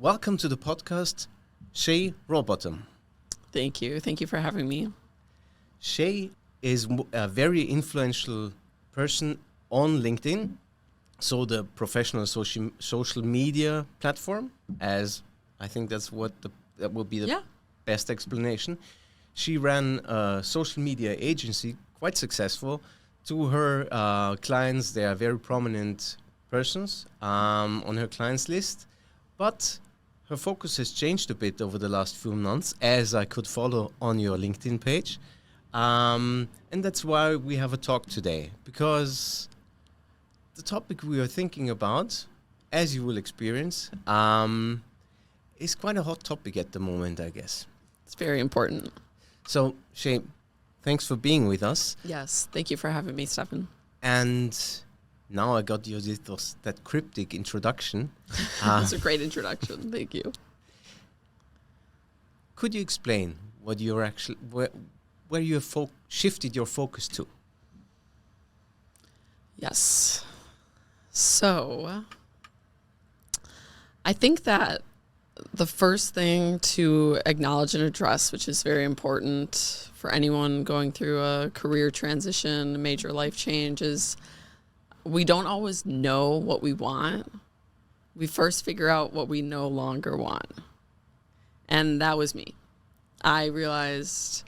Welcome to the podcast, Shay, Rowbottom. Thank you. Thank you for having me. Shay is a very influential person on LinkedIn, so the professional social media platform, as I think that will be the best explanation. She ran a social media agency, quite successful. To her clients, they are very prominent persons on her clients list, but her focus has changed a bit over the last few months, as I could follow on your LinkedIn page. And that's why we have a talk today, because the topic we are thinking about, as you will experience, is quite a hot topic at the moment, I guess. It's very important. So, Shay, thanks for being with us. Yes, thank you for having me, Stefan. And now I got that cryptic introduction. That's a great introduction. Thank you. Could you explain what you're actually, where you have shifted your focus to? Yes. So, I think that the first thing to acknowledge and address, which is very important for anyone going through a career transition, a major life change, is we don't always know what we want. We first figure out what we no longer want. And that was me. I realized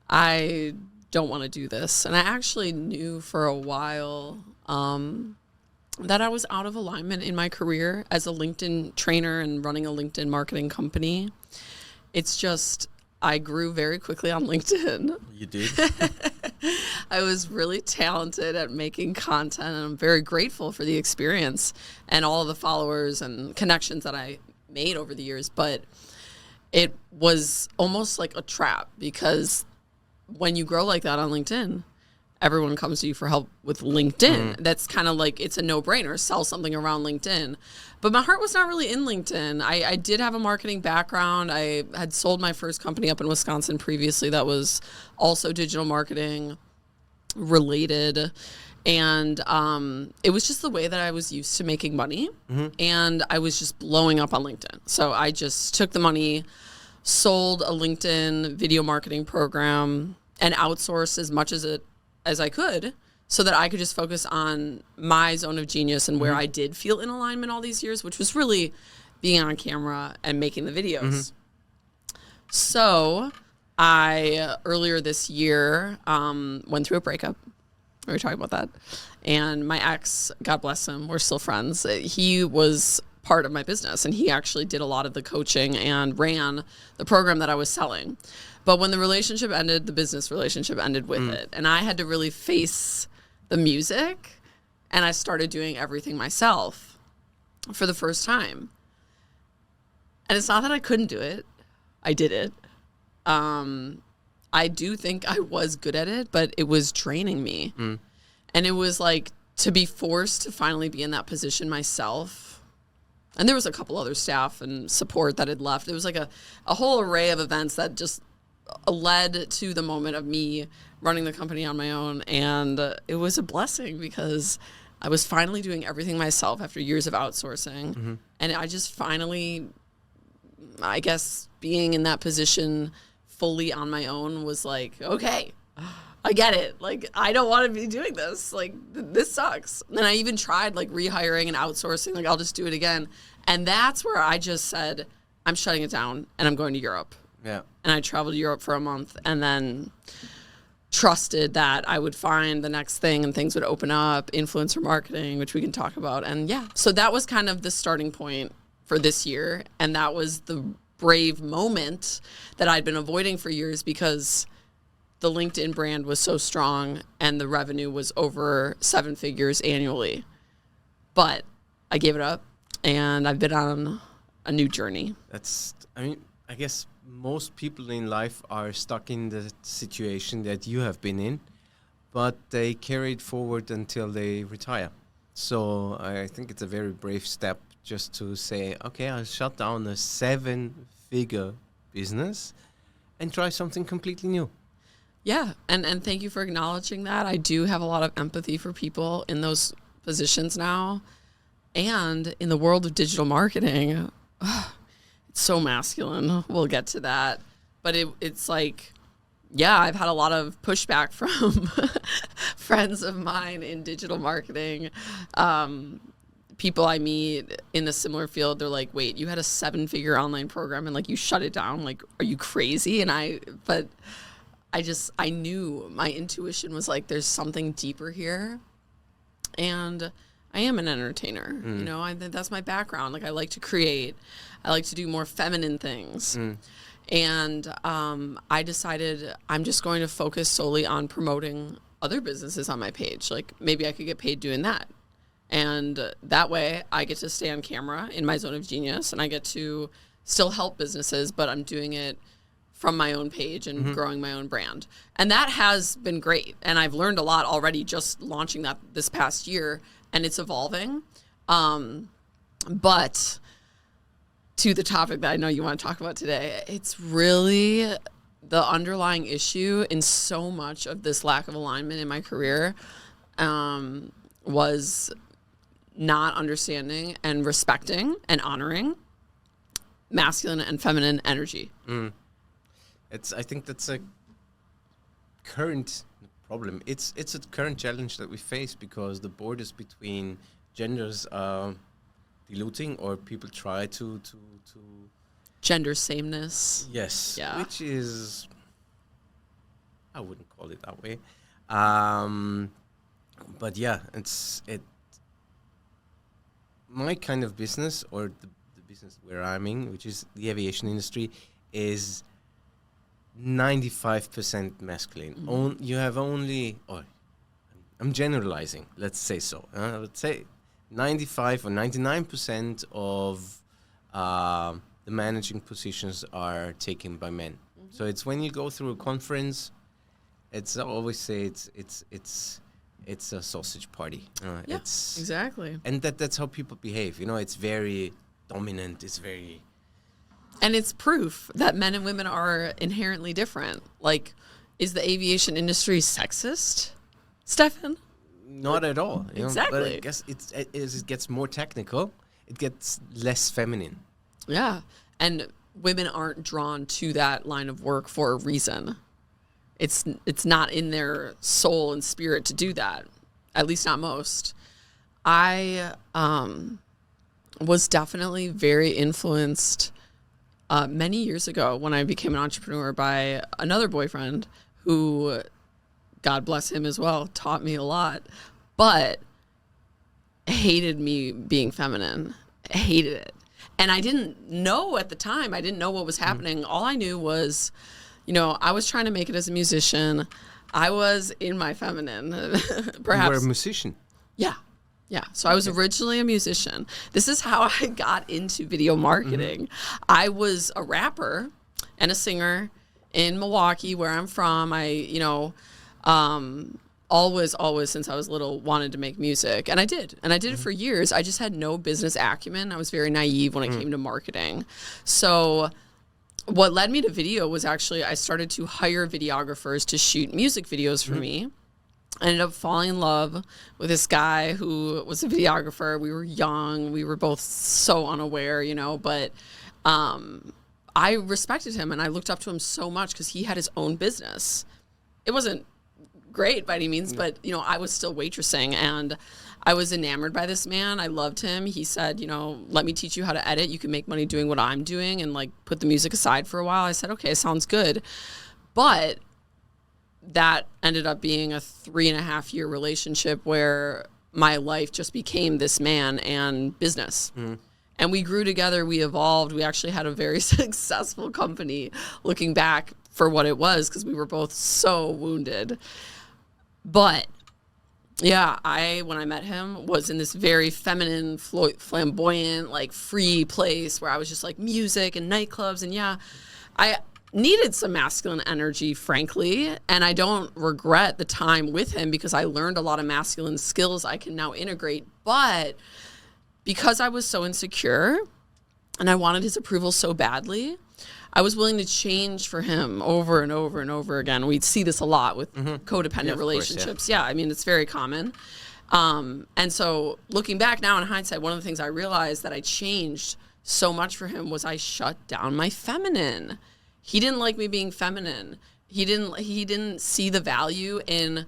I don't want to do this. And I actually knew for a while that I was out of alignment in my career as a LinkedIn trainer and running a LinkedIn marketing company. It's just, I grew very quickly on LinkedIn. You did? I was really talented at making content, and I'm very grateful for the experience and all of the followers and connections that I made over the years. But it was almost like a trap, because when you grow like that on LinkedIn, everyone comes to you for help with LinkedIn. That's kind of like, it's a no-brainer, sell something around LinkedIn. But my heart was not really in LinkedIn. I did have a marketing background. I had sold my first company up in Wisconsin previously that was also digital marketing related. And it was just the way that I was used to making money. And I was just blowing up on LinkedIn. So I just took the money, sold a LinkedIn video marketing program, and outsourced as much as I could, so that I could just focus on my zone of genius and where I did feel in alignment all these years, which was really being on camera and making the videos. So I, earlier this year, went through a breakup. We were talking about that. And my ex, God bless him, we're still friends. He was part of my business, and he actually did a lot of the coaching and ran the program that I was selling. But when the relationship ended, the business relationship ended with it. And I had to really face the music, and I started doing everything myself for the first time. And it's not that I couldn't do it. I did it. I do think I was good at it, but it was draining me. And it was like, to be forced to finally be in that position myself. And there was a couple other staff and support that had left. There was like a whole array of events that just led to the moment of me running the company on my own. And it was a blessing, because I was finally doing everything myself after years of outsourcing. And I just finally, I guess, being in that position fully on my own was like, okay, I get it. Like, I don't want to be doing this. Like, this sucks. And I even tried like rehiring and outsourcing. Like, I'll just do it again. And that's where I just said, I'm shutting it down and I'm going to Europe. Yeah. And I traveled to Europe for a month, and then trusted that I would find the next thing and things would open up, influencer marketing, which we can talk about. And yeah, so that was kind of the starting point for this year. And that was the brave moment that I'd been avoiding for years, because the LinkedIn brand was so strong and the revenue was over 7 figures annually. But I gave it up, and I've been on a new journey. I guess most people in life are stuck in the situation that you have been in, but they carry it forward until they retire. So I think it's a very brave step just to say, okay, I'll shut down a 7-figure business and try something completely new. Yeah, and thank you for acknowledging that. I do have a lot of empathy for people in those positions now. And in the world of digital marketing, it's so masculine. We'll get to that. But it's like, yeah, I've had a lot of pushback from friends of mine in digital marketing. People I meet in a similar field, they're like, wait, you had a 7-figure online program and like you shut it down. Like, are you crazy? But I knew, my intuition was like, there's something deeper here. And I am an entertainer. You know, that's my background. Like, I like to create. I like to do more feminine things. And I decided I'm just going to focus solely on promoting other businesses on my page. Like, maybe I could get paid doing that. And that way I get to stay on camera in my zone of genius, and I get to still help businesses, but I'm doing it from my own page and growing my own brand. And that has been great. And I've learned a lot already just launching that this past year, and it's evolving. But to the topic that I know you want to talk about today, it's really the underlying issue in so much of this lack of alignment in my career was not understanding and respecting and honoring masculine and feminine energy. I think that's a current problem. It's a current challenge that we face because the borders between genders are diluting, or people try to Gender sameness. Yes. Yeah. Which is, I wouldn't call it that way. But yeah, my kind of business, or the business where I'm in, which is the aviation industry, is 95% masculine. You have only, or I'm generalizing, let's say so. I would say 95 or 99% of the managing positions are taken by men. So it's when you go through a conference, I always say it's a sausage party. Yeah, exactly. And that's how people behave. You know, it's very dominant. It's very... And it's proof that men and women are inherently different. Like, is the aviation industry sexist, Stefan? Not at all. You Exactly. know? But I guess as it gets more technical, it gets less feminine. Yeah. And women aren't drawn to that line of work for a reason. It's not in their soul and spirit to do that, at least not most. I was definitely very influenced many years ago when I became an entrepreneur by another boyfriend who, God bless him as well, taught me a lot, but hated me being feminine. Hated it. And I didn't know at the time. I didn't know what was happening. All I knew was, you know, I was trying to make it as a musician. I was in my feminine, perhaps. You were a musician? Yeah. Yeah. So I was originally a musician. This is how I got into video marketing. I was a rapper and a singer in Milwaukee, where I'm from. Always since I was little wanted to make music, and I did it for years. I just had no business acumen. I was very naive when it came to marketing. So what led me to video was actually I started to hire videographers to shoot music videos for me. I ended up falling in love with this guy who was a videographer. We were young. We were both so unaware, you know, but I respected him and I looked up to him so much because he had his own business. It wasn't great by any means, but, you know, I was still waitressing and I was enamored by this man. I loved him. He said, you know, let me teach you how to edit. You can make money doing what I'm doing and, like, put the music aside for a while. I said, okay, sounds good. But that ended up being a 3.5-year relationship where my life just became this man and business. And we grew together. We evolved. We actually had a very successful company looking back for what it was because we were both so wounded. But yeah, when I met him, was in this very feminine, flamboyant, like free place where I was just like music and nightclubs. And yeah, I needed some masculine energy, frankly. And I don't regret the time with him because I learned a lot of masculine skills I can now integrate. But because I was so insecure and I wanted his approval so badly, I was willing to change for him over and over and over again. We'd see this a lot with codependent relationships. Yeah, I mean, it's very common. And so looking back now in hindsight, one of the things I realized that I changed so much for him was I shut down my feminine. He didn't like me being feminine. He didn't see the value in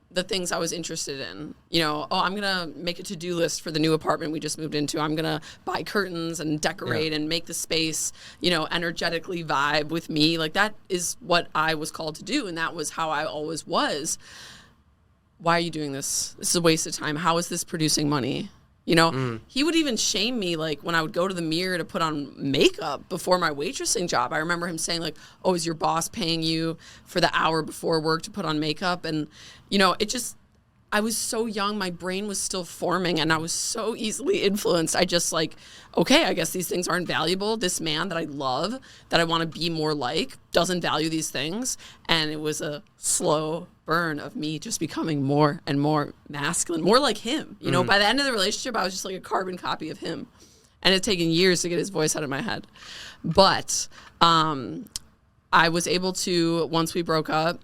the things I was interested in. You know, oh, I'm going to make a to-do list for the new apartment we just moved into. I'm going to buy curtains and decorate and make the space, you know, energetically vibe with me. Like, that is what I was called to do, and that was how I always was. Why are you doing this? This is a waste of time. How is this producing money? You know, he would even shame me, like, when I would go to the mirror to put on makeup before my waitressing job. I remember him saying, like, oh, is your boss paying you for the hour before work to put on makeup? And, you know, it just, I was so young, my brain was still forming, and I was so easily influenced. I just, like, okay, I guess these things aren't valuable. This man that I love, that I want to be more like, doesn't value these things. And it was a slow burn of me just becoming more and more masculine, more like him. You know, by the end of the relationship, I was just like a carbon copy of him. And it had taken years to get his voice out of my head. But I was able to, once we broke up,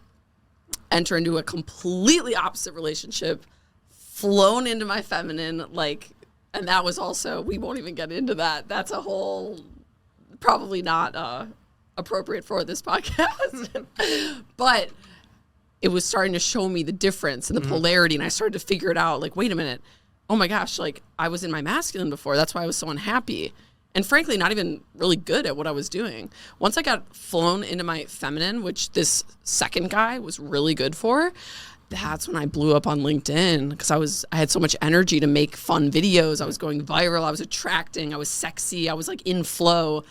enter into a completely opposite relationship, flown into my feminine, like, and that was also, we won't even get into that. That's a whole, probably not appropriate for this podcast. But it was starting to show me the difference and the polarity, and I started to figure it out. Like, wait a minute. Oh my gosh, like, I was in my masculine before. That's why I was so unhappy. And frankly, not even really good at what I was doing. Once I got flown into my feminine, which this second guy was really good for, that's when I blew up on LinkedIn, because I had so much energy to make fun videos. I was going viral. I was attracting. I was sexy. I was like in flow.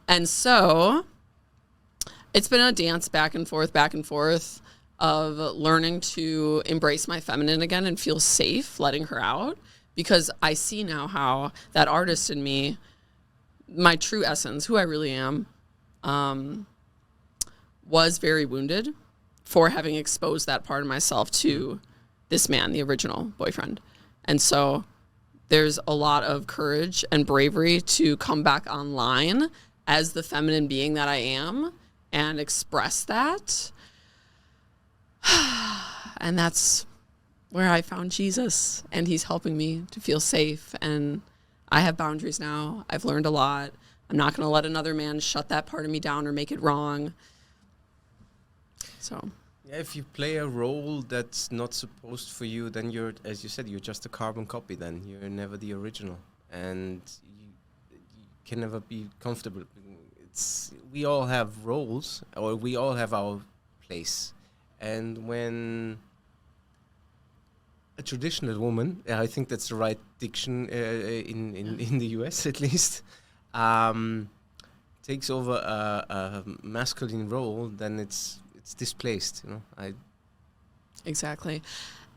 And so it's been a dance back and forth of learning to embrace my feminine again and feel safe letting her out, because I see now how that artist in me, my true essence, who I really am, was very wounded for having exposed that part of myself to this man, the original boyfriend. And so there's a lot of courage and bravery to come back online as the feminine being that I am and express that. And that's where I found Jesus, and he's helping me to feel safe. And I have boundaries now. I've learned a lot. I'm not going to let another man shut that part of me down or make it wrong. So, yeah, if you play a role that's not supposed for you, then you're, as you said, you're just a carbon copy. Then you're never the original, and you can never be comfortable. We all have roles, or we all have our place. And when a traditional woman, I think that's the right diction in the US at least, takes over a masculine role, then it's displaced. You know, exactly,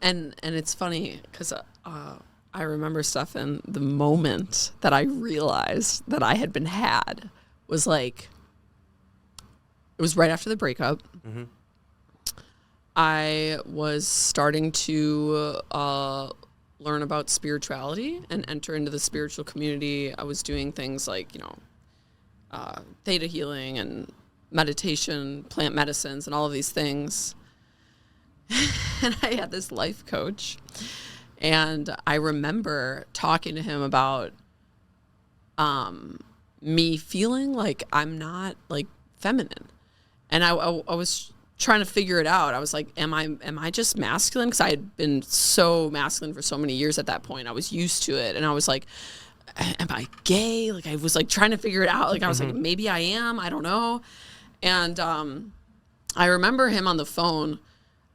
and it's funny because I remember, Stefan, the moment that I realized that I had been had was like, it was right after the breakup. Mm-hmm. I was starting to learn about spirituality and enter into the spiritual community. I was doing things like, you know, theta healing and meditation, plant medicines, and all of these things. And I had this life coach. And I remember talking to him about me feeling like I'm not, like, feminine. And I was trying to figure it out. I was like, am I just masculine? Because I had been so masculine for so many years at that point. I was used to it. And I was like, am I gay? Like, I was like trying to figure it out. Like, I was like, maybe I am. I don't know. And I remember him on the phone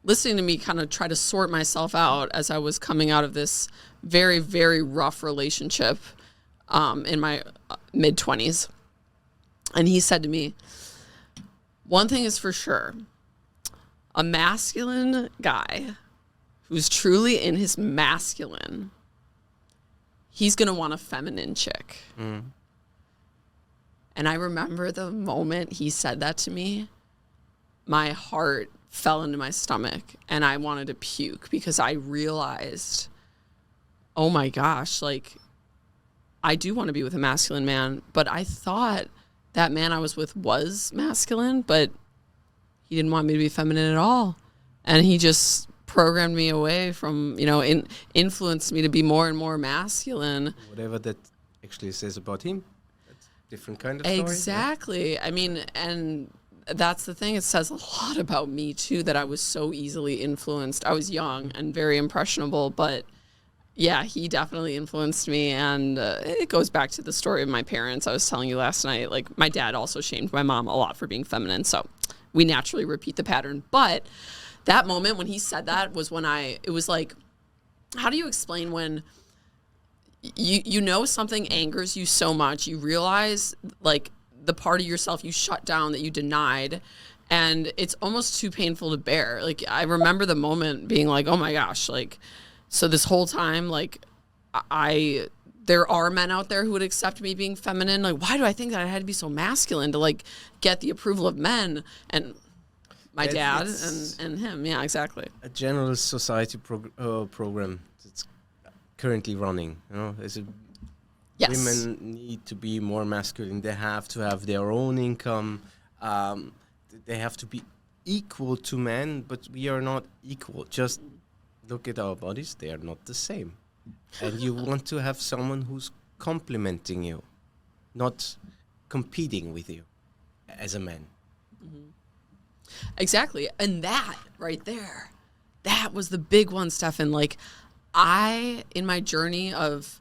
listening to me kind of try to sort myself out as I was coming out of this very, very rough relationship in my mid-20s. And he said to me, one thing is for sure, a masculine guy who's truly in his masculine, he's going to want a feminine chick. Mm. And I remember the moment he said that to me, my heart fell into my stomach and I wanted to puke, because I realized, oh my gosh, like, I do want to be with a masculine man, but I thought that man I was with was masculine, but he didn't want me to be feminine at all. And he just programmed me away from, you know, influenced me to be more and more masculine. Whatever that actually says about him, different kind of story. Exactly. I mean, and that's the thing. It says a lot about me too, that I was so easily influenced. I was young and very impressionable, but yeah, he definitely influenced me. And it goes back to the story of my parents. I was telling you last night, like my dad also shamed my mom a lot for being feminine. So we naturally repeat the pattern. But that moment when he said that was when it was like, how do you explain when you know something angers you so much, you realize like the part of yourself you shut down that you denied, and it's almost too painful to bear. Like I remember the moment being like, oh my gosh, like so this whole time, like there are men out there who would accept me being feminine. Like why do I think that I had to be so masculine to like get the approval of men? And my dad and him. Yeah, exactly. A general society program that's currently running. You know, Yes. Women need to be more masculine. They have to have their own income. They have to be equal to men, but we are not equal. Just look at our bodies. They are not the same. And you want to have someone who's complimenting you, not competing with you as a man. Mm-hmm. Exactly. And that right there, that was the big one, Stefan. Like in my journey of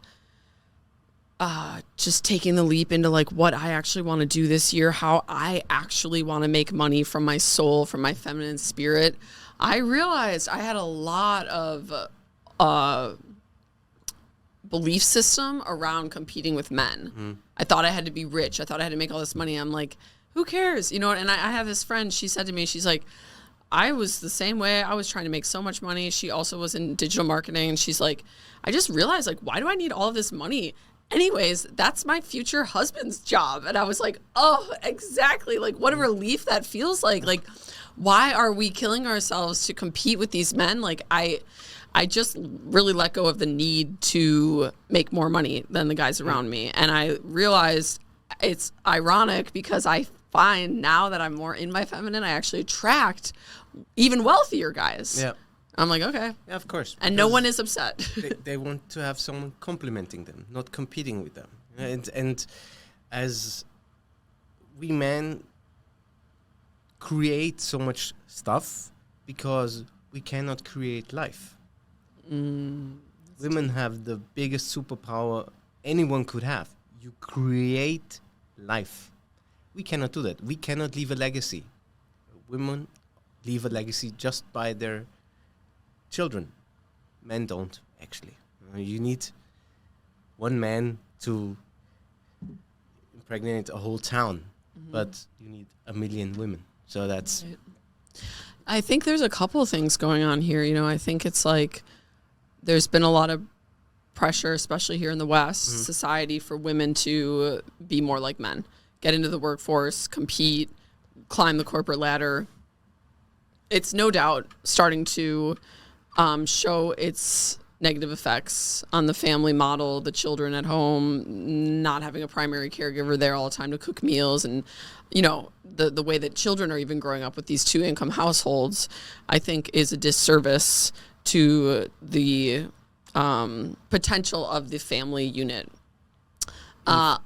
just taking the leap into like what I actually want to do this year, how I actually want to make money from my soul, from my feminine spirit, I realized I had a lot of belief system around competing with men. Mm. I thought I had to be rich. I thought I had to make all this money. I'm like, who cares? You know, and I have this friend, she said to me, she's like, I was the same way. I was trying to make so much money. She also was in digital marketing. And she's like, I just realized, like, why do I need all of this money? Anyways, that's my future husband's job. And I was like, oh, exactly. Like, what a relief that feels like. Like, why are we killing ourselves to compete with these men? Like, I just really let go of the need to make more money than the guys around me. And I realized it's ironic because I find now that I'm more in my feminine, I actually attract even wealthier guys. Yeah. I'm like, okay. Yeah, of course. And no one is upset. they want to have someone complimenting them, not competing with them. And as we men create so much stuff because we cannot create life. Women have the biggest superpower anyone could have. You create life. We cannot do that. We cannot leave a legacy. Women leave a legacy just by their children. Men don't, actually. You need one man to impregnate a whole town, but you need 1 million women. So that's... Right. I think there's a couple of things going on here. You know, I think it's like there's been a lot of pressure, especially here in the West society, for women to be more like men. Get into the workforce, compete, climb the corporate ladder. It's no doubt starting to show its negative effects on the family model, the children at home, not having a primary caregiver there all the time to cook meals, and you know the way that children are even growing up with these 2-income households, I think is a disservice to the potential of the family unit.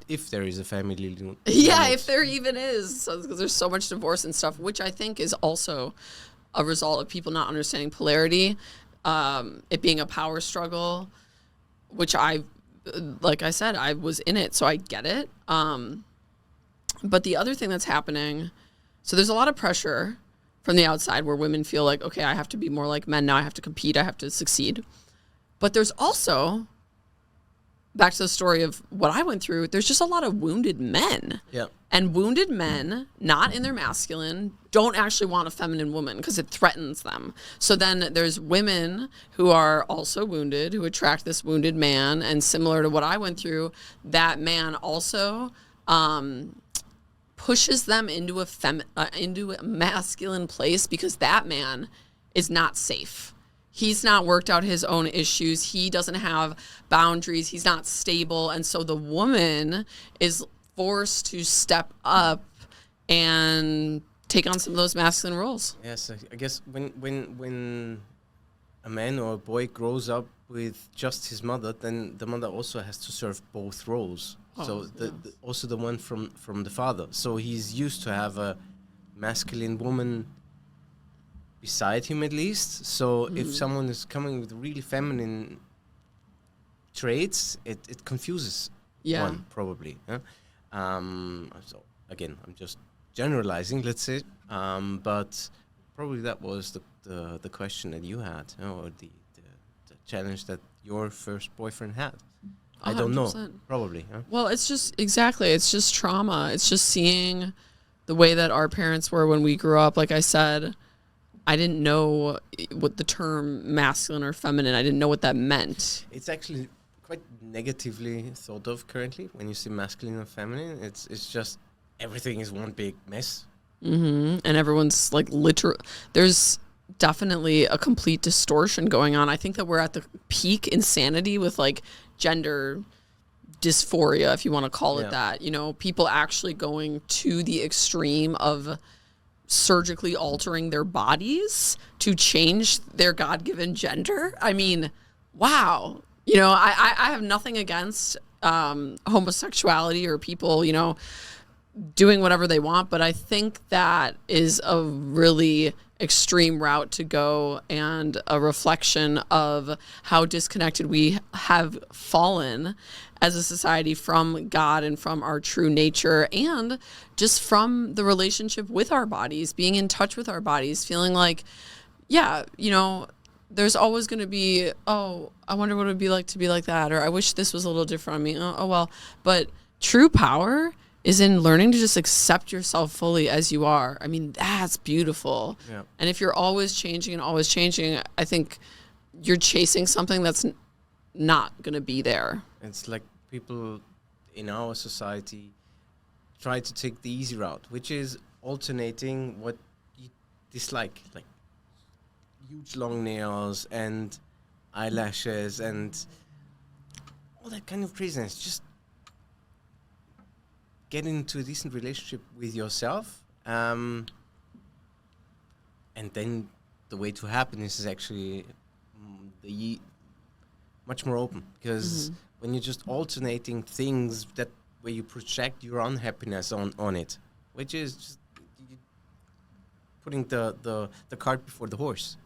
If there is a family unit. Yeah, if there even is, because there's so much divorce and stuff, which I think is also a result of people not understanding polarity, it being a power struggle, which like I said, I was in it, so I get it. But the other thing that's happening, so there's a lot of pressure from the outside where women feel like, okay, I have to be more like men now, I have to compete, I have to succeed. But there's also, back to the story of what I went through, there's just a lot of wounded men. Yeah. And wounded men, not in their masculine, don't actually want a feminine woman because it threatens them. So then there's women who are also wounded, who attract this wounded man. And similar to what I went through, that man also pushes them into a masculine place because that man is not safe. He's not worked out his own issues. He doesn't have boundaries. He's not stable. And so the woman is forced to step up and take on some of those masculine roles. Yes, I guess when a man or a boy grows up with just his mother, then the mother also has to serve both roles. So also the one from the father. So he's used to have a masculine woman beside him at least. So if someone is coming with really feminine traits, it confuses one probably. Yeah? So again, I'm just generalizing, let's say, but probably that was the question that you had, or the challenge that your first boyfriend had. 100%. I don't know, probably. Huh? Well, it's just trauma. It's just seeing the way that our parents were when we grew up. Like I said, I didn't know what the term masculine or feminine, I didn't know what that meant. It's actually quite negatively thought of currently when you say masculine and feminine. It's just everything is one big mess. Mm-hmm. And everyone's like there's definitely a complete distortion going on. I think that we're at the peak insanity with like gender dysphoria, if you want to call it that. You know, people actually going to the extreme of surgically altering their bodies to change their God-given gender. I mean, wow. You know, I have nothing against homosexuality or people, you know, doing whatever they want, but I think that is a really extreme route to go and a reflection of how disconnected we have fallen as a society from God and from our true nature, and just from the relationship with our bodies, being in touch with our bodies, feeling like, yeah, you know, there's always going to be, oh, I wonder what it would be like to be like that, or I wish this was a little different on me. Oh well. But true power is in learning to just accept yourself fully as you are. I mean, that's beautiful. Yeah. And if you're always changing, I think you're chasing something that's not going to be there. It's like people in our society try to take the easy route, which is alternating what you dislike, like huge long nails and eyelashes and all that kind of craziness. Just get into a decent relationship with yourself, and then the way to happiness is actually much more open, because when you're just alternating things that where you project your unhappiness on it, which is just putting the cart before the horse.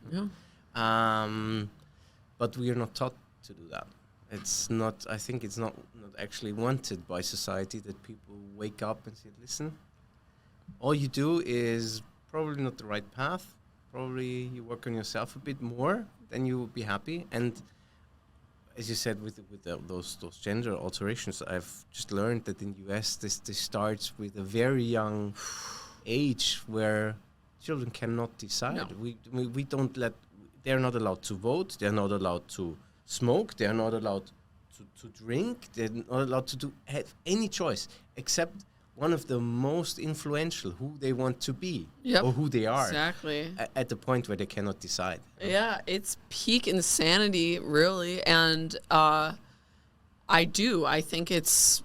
But we are not taught to do that. It's not. I think it's not actually wanted by society that people wake up and say, "Listen, all you do is probably not the right path. Probably you work on yourself a bit more, then you will be happy." And as you said, with those gender alterations, I've just learned that in the US, this starts with a very young age where children cannot decide. No. We don't let. They're not allowed to vote. They're not allowed to smoke. They are not allowed to drink. They're not allowed to have any choice except one of the most influential, who they want to be or who they are. Exactly. At the point where they cannot decide. Yeah, it's peak insanity, really. And I think it's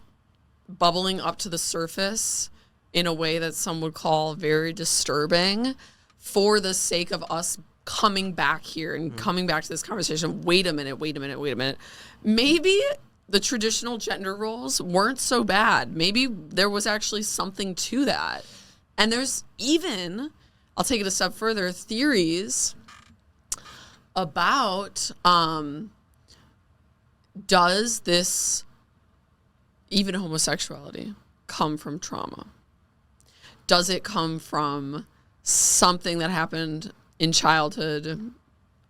bubbling up to the surface in a way that some would call very disturbing, for the sake of us coming back here and coming back to this conversation. Wait a minute. Maybe the traditional gender roles weren't so bad. Maybe there was actually something to that. And there's even, I'll take it a step further, theories about does this, even homosexuality, come from trauma? Does it come from something that happened in childhood?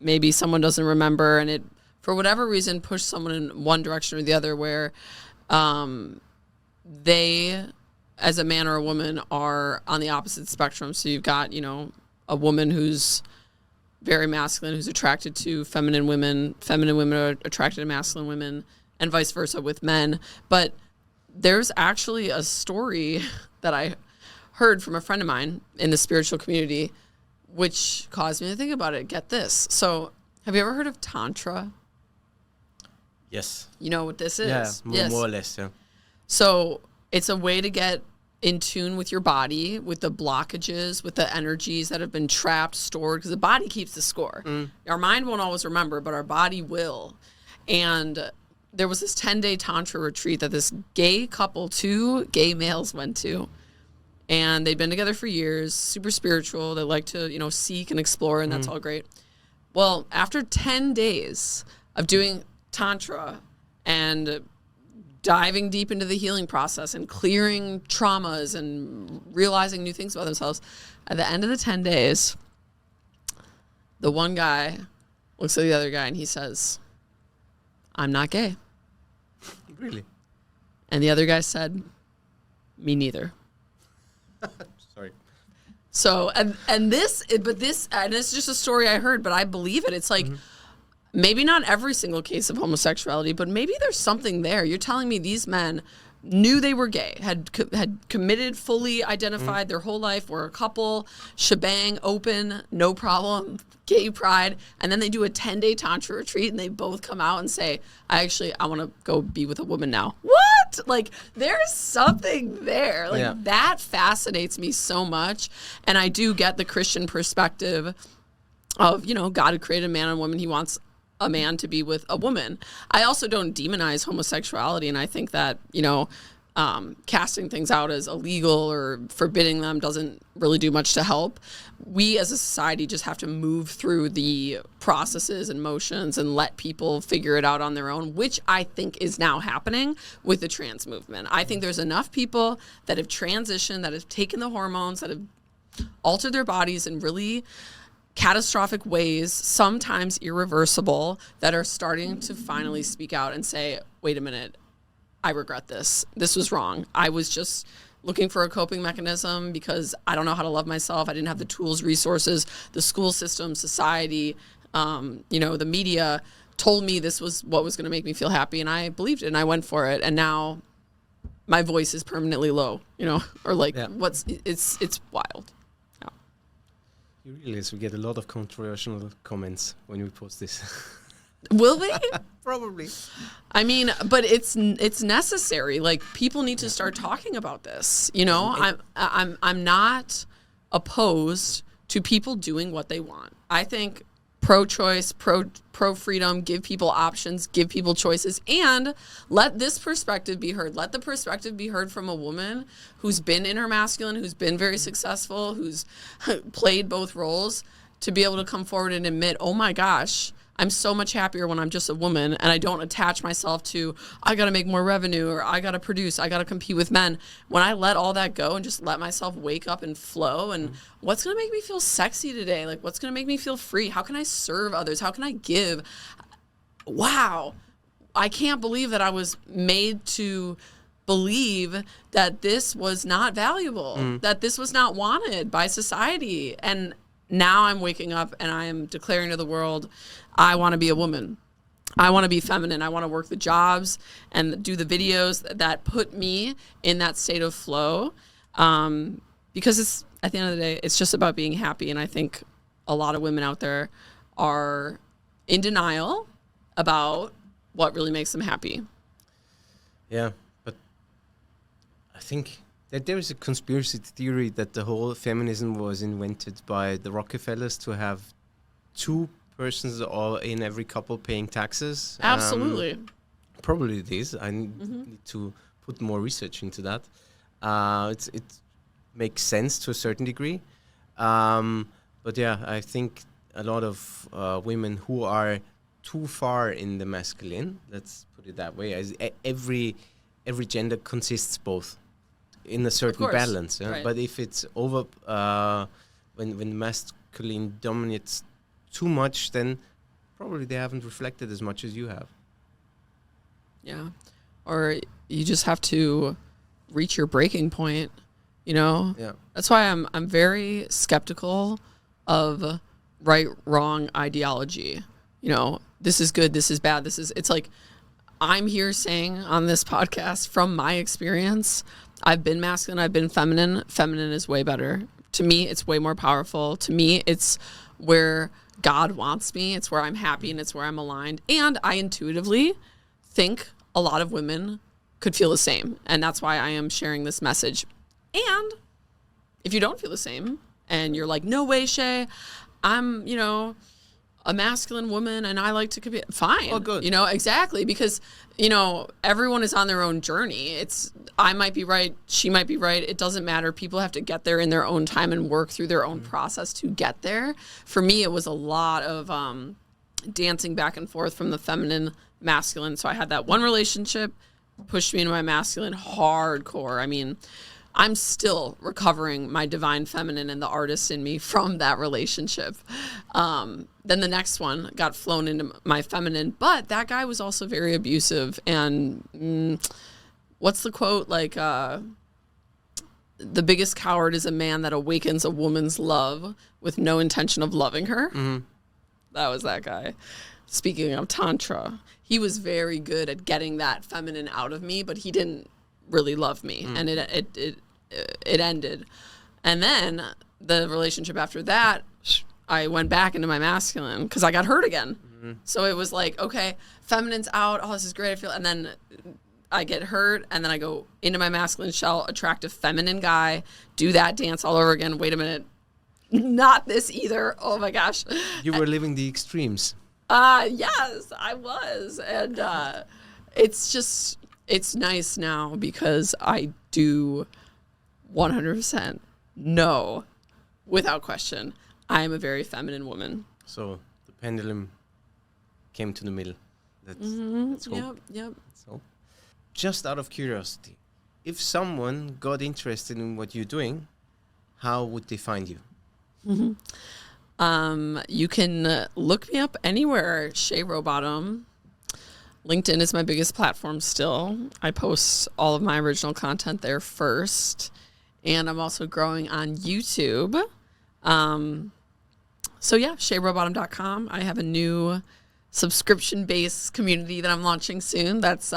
Maybe someone doesn't remember, and it, for whatever reason, pushed someone in one direction or the other, where they, as a man or a woman, are on the opposite spectrum. So you've got, you know, a woman who's very masculine, who's attracted to feminine women are attracted to masculine women, and vice versa with men. But there's actually a story that I heard from a friend of mine in the spiritual community, which caused me to think about it. Get this. So, have you ever heard of Tantra? Yes. You know what this is? Yeah, more or less, yeah. So, it's a way to get in tune with your body, with the blockages, with the energies that have been trapped, stored, because the body keeps the score. Our mind won't always remember, but our body will. And there was this 10-day Tantra retreat that this gay couple, 2 gay males went to. And they'd been together for years, super spiritual. They like to, seek and explore, and that's all great. Well, after 10 days of doing Tantra and diving deep into the healing process and clearing traumas and realizing new things about themselves, at the end of the 10 days, the one guy looks at the other guy and he says, "I'm not gay." Really? And the other guy said, "Me neither." Sorry. So, and it's just a story I heard, but I believe it. It's like, maybe not every single case of homosexuality, but maybe there's something there. You're telling me these men knew they were gay, had committed, fully identified their whole life, were a couple, shebang, open, no problem, gay pride, and then they do a 10-day Tantra retreat and they both come out and say, I want to go be with a woman now. What? Like, there's something there. Like, that fascinates me so much. And I do get the Christian perspective of, God had created a man and woman. He wants a man to be with a woman. I also don't demonize homosexuality, and I think that, casting things out as illegal or forbidding them doesn't really do much to help. We as a society just have to move through the processes and motions and let people figure it out on their own, which I think is now happening with the trans movement. I think there's enough people that have transitioned, that have taken the hormones, that have altered their bodies in really catastrophic ways, sometimes irreversible, that are starting to finally speak out and say, wait a minute, I regret this. This was wrong. I was just looking for a coping mechanism because I don't know how to love myself. I didn't have the tools, resources, the school system, society, the media told me this was what was going to make me feel happy, and I believed it and I went for it. And now my voice is permanently low, it's wild. You realize we get a lot of controversial comments when we post this. Will we? Probably. I mean, but it's necessary. Like, people need to start talking about this. I'm not opposed to people doing what they want. I think pro-choice, pro-freedom, give people options, give people choices, and let this perspective be heard. Let the perspective be heard from a woman who's been intermasculine, who's been very successful, who's played both roles, to be able to come forward and admit, oh my gosh, I'm so much happier when I'm just a woman and I don't attach myself to, I got to make more revenue, or I got to produce, I got to compete with men. When I let all that go and just let myself wake up and flow, and what's going to make me feel sexy today? Like, what's going to make me feel free? How can I serve others? How can I give? Wow. I can't believe that I was made to believe that this was not valuable, that this was not wanted by society. And now I'm waking up and I am declaring to the world, I want to be a woman. I want to be feminine. I want to work the jobs and do the videos that put me in that state of flow. Because it's, at the end of the day, it's just about being happy. And I think a lot of women out there are in denial about what really makes them happy. Yeah, but I think that there is a conspiracy theory that the whole feminism was invented by the Rockefellers to have 2 persons all in every couple paying taxes. Absolutely. Probably it is. I need to put more research into that. It makes sense to a certain degree. But yeah, I think a lot of women who are too far in the masculine, let's put it that way, as every gender consists both in a certain balance. Yeah? Right. But if it's over, when masculine dominates too much, then probably they haven't reflected as much as you have. Yeah. Or you just have to reach your breaking point, Yeah. That's why I'm very skeptical of right, wrong ideology. This is good, this is bad, it's like, I'm here saying on this podcast from my experience, I've been masculine, I've been feminine. Feminine is way better. To me, it's way more powerful. To me, it's where God wants me. It's where I'm happy and it's where I'm aligned. And I intuitively think a lot of women could feel the same. And that's why I am sharing this message. And if you don't feel the same and you're like, no way, Shay, I'm, a masculine woman and I like to compete. Fine. Oh, good. Exactly. Because, everyone is on their own journey. I might be right. She might be right. It doesn't matter. People have to get there in their own time and work through their own process to get there. For me, it was a lot of dancing back and forth from the feminine, masculine. So I had that one relationship, pushed me into my masculine hardcore. I mean, I'm still recovering my divine feminine and the artist in me from that relationship. Then the next one got flown into my feminine, but that guy was also very abusive. And what's the quote? Like, the biggest coward is a man that awakens a woman's love with no intention of loving her. Mm-hmm. That was that guy. Speaking of Tantra, he was very good at getting that feminine out of me, but he didn't really love me. And it ended. And then the relationship after that, I went back into my masculine because I got hurt again. Mm-hmm. So it was like, okay, feminine's out. Oh, this is great. I feel, and then I get hurt, and then I go into my masculine shell, attract a feminine guy, do that dance all over again. Wait a minute, not this either. Oh my gosh, you were living the extremes. Yes, I was, and it's nice now because I do 100% know, without question, I am a very feminine woman. So the pendulum came to the middle. That's hope. Yep. So, just out of curiosity, if someone got interested in what you're doing, how would they find you? Mm-hmm. You can look me up anywhere, Shay Rowbottom. LinkedIn is my biggest platform still. I post all of my original content there first. And I'm also growing on YouTube. So yeah, shayrowbottom.com. I have a new subscription-based community that I'm launching soon. That's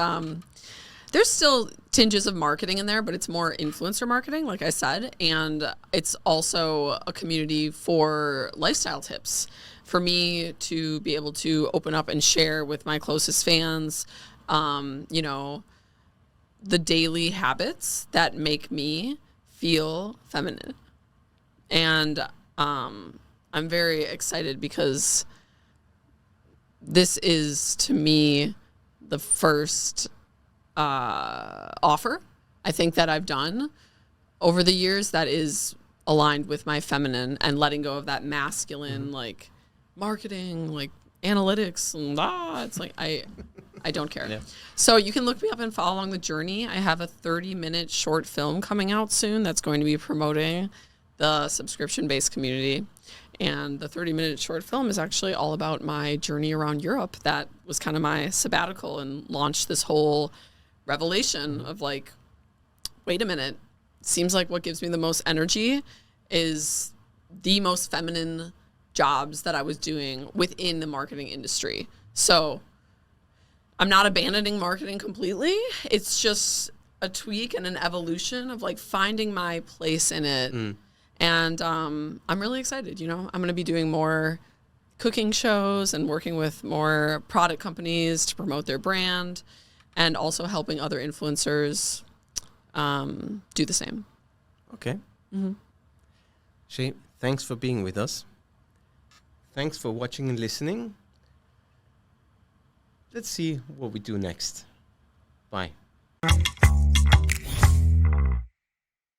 there's still tinges of marketing in there, but it's more influencer marketing, like I said. And it's also a community for lifestyle tips for me to be able to open up and share with my closest fans, the daily habits that make me feel feminine. And I'm very excited because this is, to me, the first offer I think that I've done over the years that is aligned with my feminine and letting go of that masculine, like marketing, like analytics, and it's like I don't care. Yeah. So you can look me up and follow along the journey. I have a 30-minute short film coming out soon that's going to be promoting the subscription-based community. And the 30-minute short film is actually all about my journey around Europe. That was kind of my sabbatical and launched this whole revelation of like, wait a minute, seems like what gives me the most energy is the most feminine jobs that I was doing within the marketing industry. So I'm not abandoning marketing completely. It's just a tweak and an evolution of like finding my place in it. And I'm really excited. I'm going to be doing more cooking shows and working with more product companies to promote their brand, and also helping other influencers do the same. Okay. Shay, thanks for being with us. Thanks for watching and listening. Let's see what we do next. Bye.